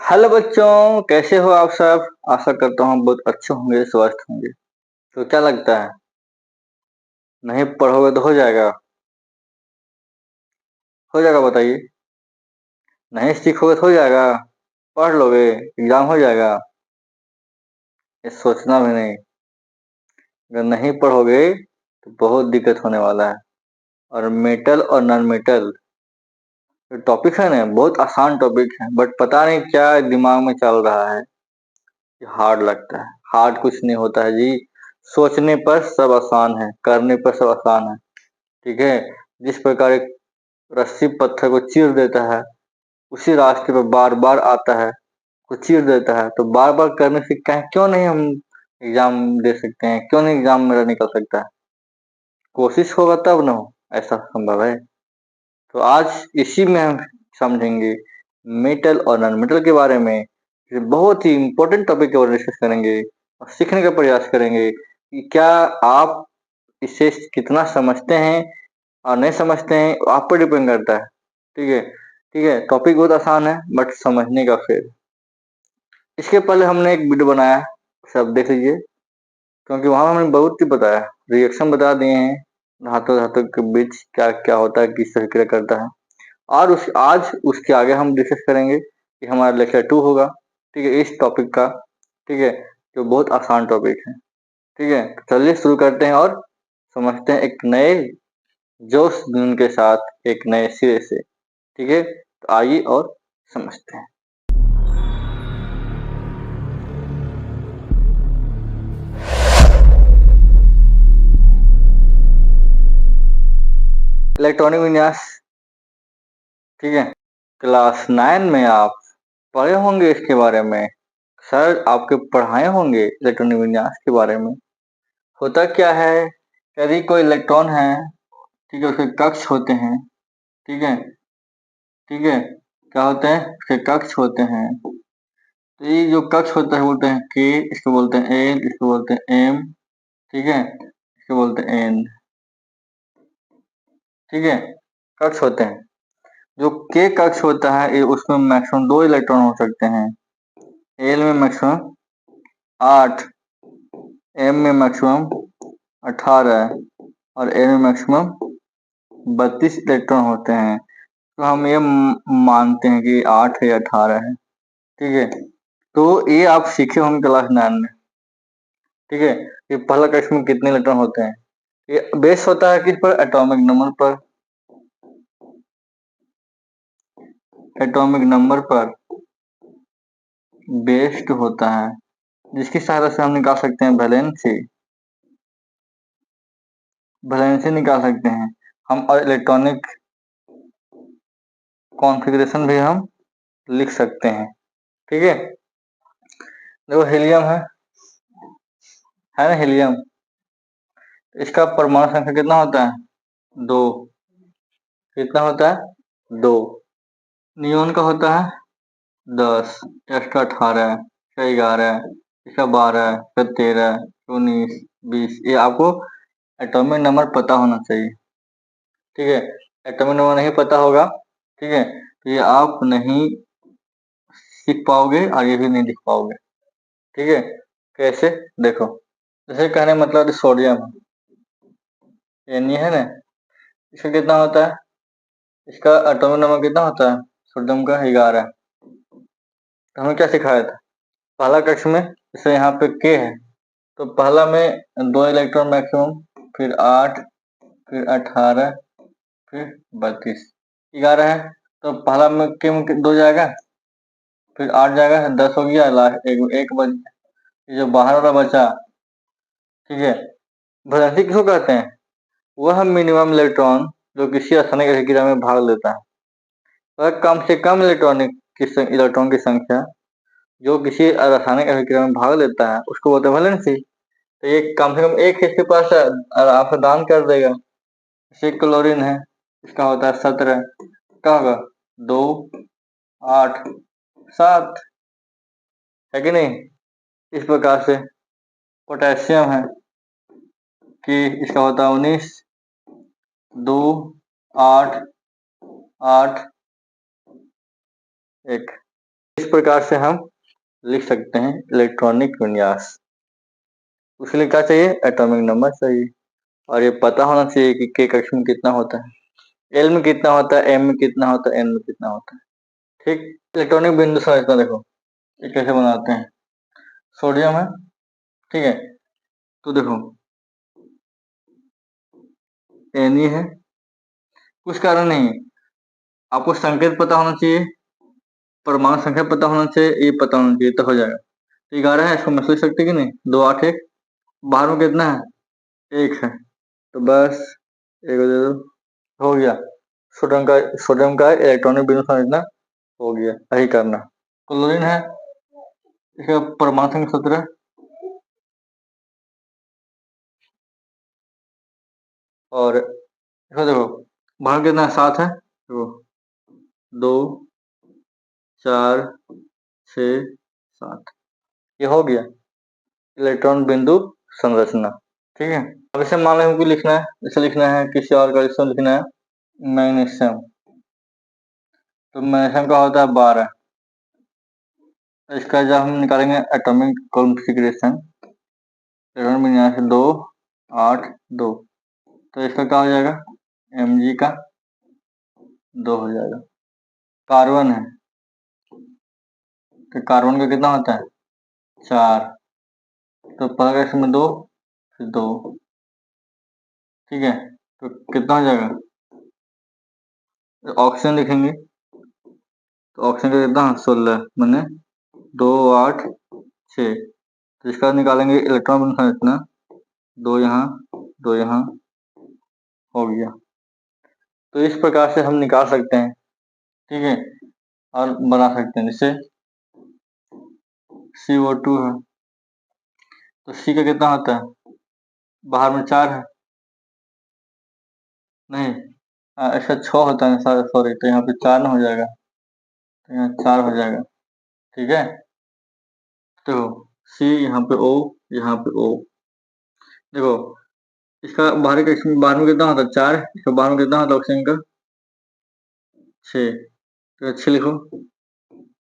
Hello बच्चों, कैसे हो आप सब। आशा करता हूँ बहुत अच्छे होंगे, स्वस्थ होंगे। तो क्या लगता है, नहीं पढ़ोगे तो हो जाएगा? हो जाएगा बताइए। नहीं सीखोगे तो हो जाएगा? पढ़ लोगे, एग्जाम हो जाएगा? ये सोचना भी नहीं। अगर नहीं पढ़ोगे तो बहुत दिक्कत होने वाला है। और मेटल और नॉन मेटल जो टॉपिक है ना, बहुत आसान टॉपिक है, बट पता नहीं क्या दिमाग में चल रहा है कि हार्ड लगता है। हार्ड कुछ नहीं होता है जी। सोचने पर सब आसान है, करने पर सब आसान है। ठीक है। जिस प्रकार एक रस्सी पत्थर को चीर देता है, उसी रास्ते पर बार बार आता है, को चीर देता है। तो बार बार करने से क्या, क्यों नहीं हम एग्जाम दे सकते हैं? क्यों नहीं एग्जाम मेरा निकल सकता है? कोशिश होगा तब ना हो, ऐसा संभव है। तो आज इसी में हम समझेंगे मेटल और नॉन मेटल के बारे में। ये बहुत ही इम्पोर्टेंट टॉपिक के बारे में डिस्कस करेंगे और सीखने का प्रयास करेंगे कि क्या आप इसे कितना समझते हैं और नहीं समझते हैं, आप पर डिपेंड करता है। ठीक है। ठीक है, टॉपिक बहुत आसान है बट समझने का फिर। इसके पहले हमने एक वीडियो बनाया है, सब देख लीजिए। क्योंकि वहां हमने बहुत ही बताया, रिएक्शन बता दिए हैं, धातु धातु के बीच क्या क्या होता है, किस तरह क्रिया करता है। और आज उसके आगे हम डिस्कस करेंगे कि हमारा लेक्चर 2 होगा। ठीक है, इस टॉपिक का। ठीक है, जो बहुत आसान टॉपिक है। ठीक है, तो चलिए शुरू करते हैं और समझते हैं एक नए जोश जुनून के साथ, एक नए सिरे से। ठीक है, तो आइए और समझते हैं। इलेक्ट्रॉनिक विन्यास। ठीक है, क्लास 9 में आप पढ़े होंगे इसके बारे में। सर आपके पढ़ाए होंगे इलेक्ट्रॉनिक विन्यास के बारे में। होता क्या है, यदि कोई इलेक्ट्रॉन है, ठीक है, उसके कक्ष होते हैं। ठीक है। ठीक है, क्या होते हैं, उसके कक्ष होते हैं। तो ये जो कक्ष होता है बोलते हैं के, इसको बोलते हैं एल, इसको बोलते हैं एम। ठीक है, इसको बोलते हैं एन। ठीक है, कक्ष होते हैं। जो के कक्ष होता है, ये उसमें मैक्सिमम 2 इलेक्ट्रॉन हो सकते हैं। एल में मैक्सिमम 8, एम में मैक्सिमम 18 और एन में मैक्सिमम 32 इलेक्ट्रॉन होते हैं। तो हम ये मानते हैं कि 8 है या 18 है। ठीक है, तो ये आप सीखे होंगे क्लास 9 में। ठीक है, ये पहला कक्ष में कितने इलेक्ट्रॉन होते हैं। ये बेस होता है किस पर, एटॉमिक नंबर पर। एटॉमिक नंबर पर बेस्ड होता है, जिसकी सहायता से हम निकाल सकते हैं वैलेंसी। वैलेंसी निकाल सकते हैं हम, और इलेक्ट्रॉनिक कॉन्फ़िगरेशन भी हम लिख सकते हैं। ठीक है, देखो हीलियम है ना, हीलियम। इसका परमाणु संख्या कितना होता है, 2। कितना होता है, 2। नियोन का होता है 10, इसका 18, इसका 11, इसका 12, इसका 13, 19, 20। ये आपको एटॉमिक नंबर पता होना चाहिए। ठीक है, एटॉमिक नंबर नहीं पता होगा, ठीक है, तो ये आप नहीं सीख पाओगे और ये भी नहीं लिख पाओगे। ठीक है, कैसे, देखो। जैसे कहने मतलब सोडियम ये है ना, इसका कितना होता है, इसका एटॉमिक नंबर कितना होता है, सोडियम का 11। तो हमें क्या सिखाया था पहला कक्ष में, जैसे यहाँ पे के है, तो पहला में 2 इलेक्ट्रॉन मैक्सिमम, फिर 8, फिर 18, फिर 32, 11 है। तो पहला में के में 2 जाएगा, फिर 8 जाएगा, 10 हो गया, लास्ट एक बच, ये जो बाहर वाला बचा। ठीक है, वैलेंसी किसको कहते हैं, वह मिनिमम इलेक्ट्रॉन जो किसी रासायनिक अभिक्रिया में भाग लेता है। वह कम से कम इलेक्ट्रॉन की संख्या जो किसी रासायनिक अभिक्रिया में भाग लेता है, उसको बोलते हैं वैलेंसी। तो ये कम से कम एक है इसके पास है और आपसे दान कर देगा। जैसे क्लोरीन है, इसका होता है 17, क्या होगा, 2, 8, 7, है कि नहीं। इस प्रकार से पोटेशियम है कि इसका होता है 19, 2, 8, 8, 1। इस प्रकार से हम लिख सकते हैं इलेक्ट्रॉनिक विन्यास। उसके लिए क्या चाहिए? एटॉमिक नंबर चाहिए, और ये पता होना चाहिए कि k कक्षा में कितना होता है, l में कितना होता है, m में कितना होता है, n में कितना होता है। ठीक, इलेक्ट्रॉनिक बिंदु संरचना देखो ये कैसे बनाते हैं। सोडियम है, ठीक है, तो देखो Na है, कुछ कारण नहीं, आपको संकेत पता होना चाहिए, परमाणु संख्या पता होना चाहिए, ये पता होना चाहिए, तो हो जाएगा। 11 है, इसको मैं सोच सकते कि नहीं, 2 8 1, बाहर में कितना है, 1 है, तो बस एक दे दो, हो गया। सोडियम का इलेक्ट्रॉनिक बिंदु संरचना हो गया, यही करना। क्लोरीन है, इसका परमाणु संख्या 17, और इसको देखो बाहर कितना है, 7 है, देखो 2 4 6 7, ये हो गया इलेक्ट्रॉन बिंदु संरचना। ठीक है, अब इसे मान लें हमको लिखना है, इसे लिखना है किसी और का, इसे लिखना है मैग्नीशियम, तो मैग्नीशियम का होता है 12, इसका जब हम निकालेंगे एटॉमिक कॉन्फ़िगरेशन, विन्यास 2 8 2, तो इसका क्या हो जाएगा, Mg का 2 हो जाएगा। कार्बन है, तो कार्बन का कितना होता है, 4, तो पहला इसमें 2 फिर 2, ठीक है, तो कितना हो जाएगा, ऑक्सीजन लिखेंगे, तो ऑक्सीजन का कितना 16, मैंने 2 8 6, तो इसका निकालेंगे इलेक्ट्रॉन संरचना, 2 यहाँ 2 यहाँ, हो गया। तो इस प्रकार से हम निकाल सकते हैं, ठीक है, और बना सकते हैं। जैसे CO2 है, तो C का कितना होता है, बाहर में 4 है, नहीं इसका 6 होता है, सॉरी, तो यहाँ पे 4 ना हो जाएगा, तो यहाँ 4 हो जाएगा, ठीक है। तो C यहाँ पे O, यहाँ पे O, देखो इसका बाहर में कितना होता है, 4, इसका बाहर में कितना होता है ऑक्सीजन का, 6, तो 6 लिखो,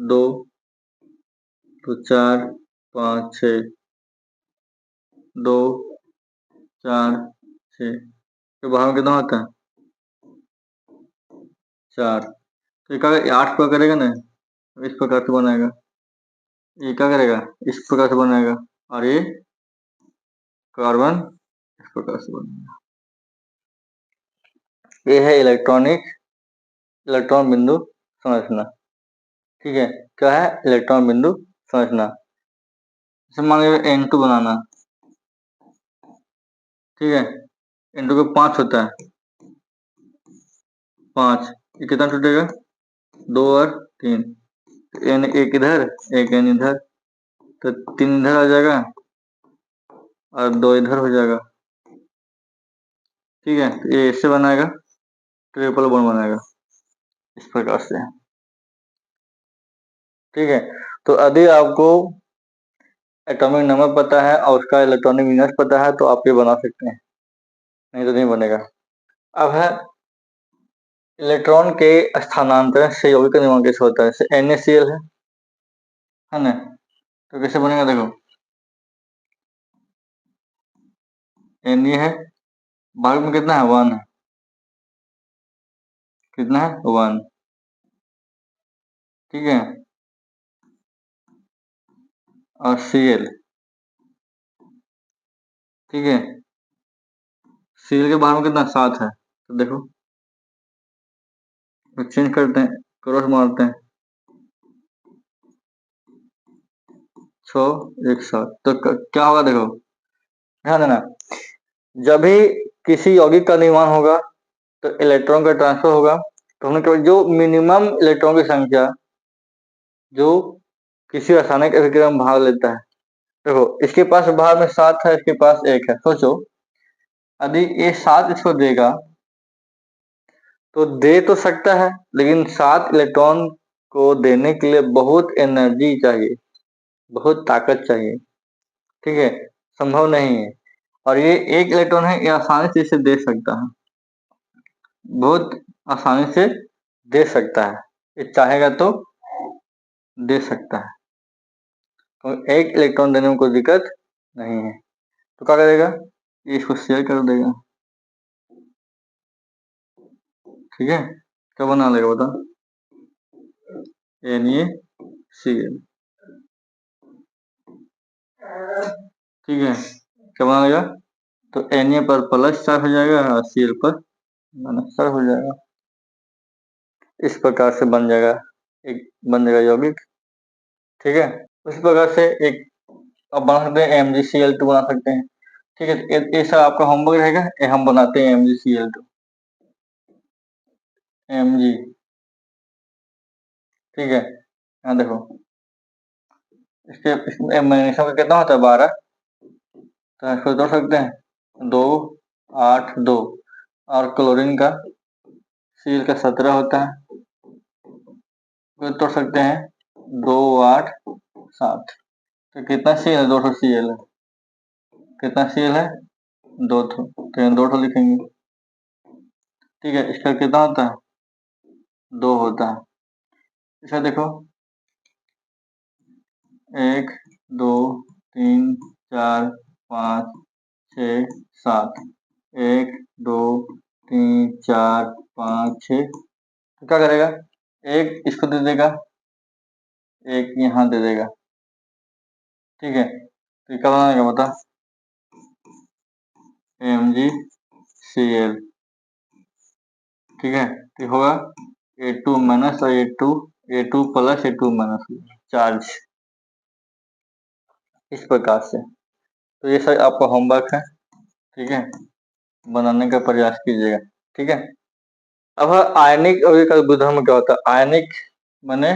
2 तो 4 5 6, 2 4 6, तो बाहर में कितना होता है, 4, तो ये 8 का करेगा ना, इस प्रकार से बनाएगा, ये क्या करेगा, इस प्रकार से बनाएगा, और ये कार्बन इस प्रकार से बनेगा। ये है इलेक्ट्रॉन बिंदु संरचना। ठीक है, क्या है, इलेक्ट्रॉन बिंदु संरचना। जैसे मान लीजिए N2 बनाना, ठीक है, N2 का 5 होता है, 5, ये कितना टूटेगा, 2 और 3, N एक इधर एक N इधर, तो 3 इधर आ जाएगा और 2 इधर हो जाएगा, ठीक है, तो ये इससे बनाएगा, ट्रिपल बॉन्ड बनाएगा इस प्रकार से, ठीक है। तो यदि आपको एटॉमिक नंबर पता है और उसका इलेक्ट्रॉनिक विन्यास पता है, तो आप ये बना सकते हैं, नहीं तो नहीं बनेगा। अब है इलेक्ट्रॉन के स्थानांतरण से यौगिक का निर्माण कैसे होता है। जैसे NaCl है ना, तो कैसे बनेगा, देखो Na है, भाग में कितना है, 1 है, कितना है, 1, ठीक है, और Cl, ठीक है, Cl के बाहर में कितना, 7 है, तो देखो तो चेंज करते हैं, क्रॉस मारते हैं, 6 1 7, तो क्या होगा, देखो ध्यान देना, जब भी किसी यौगिक का निर्माण होगा तो इलेक्ट्रॉन का ट्रांसफर होगा, तो हमने केवल जो मिनिमम इलेक्ट्रॉन की संख्या जो किसी रासायनिक अभिक्रिया में भाग लेता है, देखो इसके पास बाहर में 7 है, इसके पास 1 है, सोचो यदि ये 7 इसको देगा तो दे तो सकता है, लेकिन 7 इलेक्ट्रॉन को देने के लिए बहुत एनर्जी चाहिए, बहुत ताकत चाहिए, ठीक है, संभव नहीं है। और ये 1 इलेक्ट्रॉन है, ये आसानी से इसे दे सकता है, बहुत आसानी से दे सकता है, ये चाहेगा तो दे सकता है, तो एक इलेक्ट्रॉन देने में कोई दिक्कत नहीं है। तो क्या करेगा, इसको शेयर कर देगा। ठीक है, क्या बना लेगा बता, NaCl। ठीक है, क्या बना लेगा, तो Na पर प्लस चार्ज हो जाएगा और Cl पर माइनस चार्ज हो जाएगा। इस प्रकार से बन जाएगा यौगिक। ठीक है, उसी प्रकार से एक अब बना सकते हैं MgCl2 बना सकते हैं। ठीक है, ये सब आपका होमवर्क रहेगा, ये हम बनाते हैं MgCl2 Mg। ठीक है, यहाँ देखो इसमें मैग्नीशियम का कितना होता है 12, तो इसको तोड़ सकते हैं 2, 8, 2, और क्लोरीन का Cl का 17 होता है, तो तोड़ सकते हैं 2, 8, 7। तो कितना Cl है, 200 Cl है। कितना Cl है, 2, तो यहाँ 2 लिखेंगे। ठीक है, इसका कितना होता है, 2 होता है। इसका देखो 1, 2, 3, 4, 5, 6, 7, 1, 2, 3, 4, 5, 6। तो क्या करेगा, एक इसको दे देगा, एक यहाँ दे देगा। ठीक है, तो क्या बनाएगा बता, MgCl। ठीक है, तो होगा A2 माइनस और A2 plus A2 minus charge, इस प्रकार से। तो ये सब आपका होमवर्क है। ठीक है, बनाने का प्रयास कीजिएगा। ठीक है, अब आयनिक यौगिक का गुणधर्म क्या होता है। आयनिक माने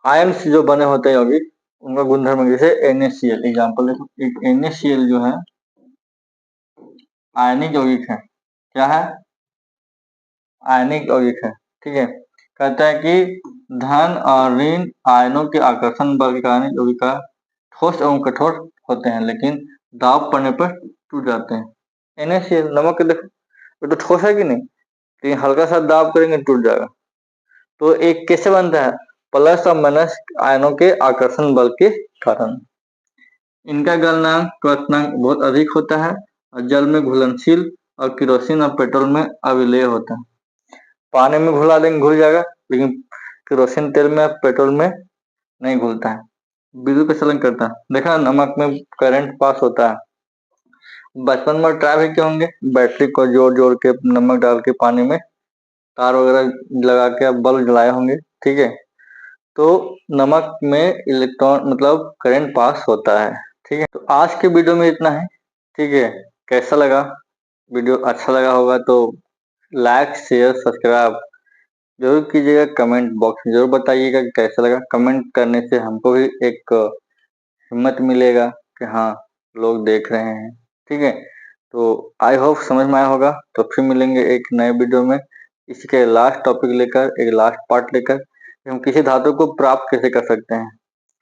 आयन से जो बने होते हैं यौगिक, उनका गुणधर्म, जैसे NaCl एग्जाम्पल देखो, एक NaCl जो है आयनिक यौगिक है। क्या है, आयनिक यौगिक है। ठीक है, कहता है कि धन और ऋण आयनों के आकर्षण बल के कारण यौगिक का ठोस एवं कठोर होते हैं, लेकिन दाब पड़ने पर टूट जाते हैं। NaCl नमक देखो, ये तो ठोस है कि नहीं, लेकिन हल्का सा दाब करेंगे टूट जाएगा। तो एक कैसे बनता है, प्लस और माइनस आयनों के आकर्षण बल के कारण। इनका गलनांक क्वथनांक बहुत अधिक होता है और जल में घुलनशील और केरोसिन और पेट्रोल में अविलेय होता है। पानी में घुला देंगे घुल जाएगा, लेकिन केरोसिन तेल में पेट्रोल में नहीं घुलता है। विद्युत का चलन करता है, देखा नमक में करंट पास होता है। बचपन में ट्राई भी किए होंगे, बैटरी को जोड़ जोड़ के नमक डाल के पानी में तार वगैरह लगा के बल्ब जलाए होंगे। ठीक है, तो नमक में इलेक्ट्रॉन मतलब करंट पास होता है। ठीक है, तो आज के वीडियो में इतना है। ठीक है, कैसा लगा वीडियो, अच्छा लगा होगा तो लाइक शेयर सब्सक्राइब जरूर कीजिएगा। कमेंट बॉक्स में जरूर बताइएगा कि कैसा लगा। कमेंट करने से हमको भी एक हिम्मत मिलेगा कि हाँ लोग देख रहे हैं। ठीक है, तो आई होप समझ में आया होगा। तो फिर मिलेंगे एक नए वीडियो में, इसके लास्ट टॉपिक लेकर, एक लास्ट पार्ट लेकर, कि हम किसी धातु को प्राप्त कैसे कर सकते हैं,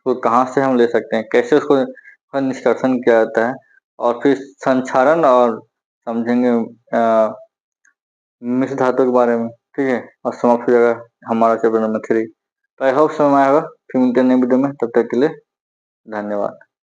तो कहाँ से हम ले सकते हैं, कैसे उसको निष्कर्षण किया जाता है, और फिर संक्षारण और समझेंगे मिश्र धातु के बारे में। ठीक है, और समाप्त हो जाएगा हमारा चैप्टर नंबर 3। तो आई होप समझ में आएगा। फिर मिलते हैं नए वीडियो में, तब तक के लिए धन्यवाद।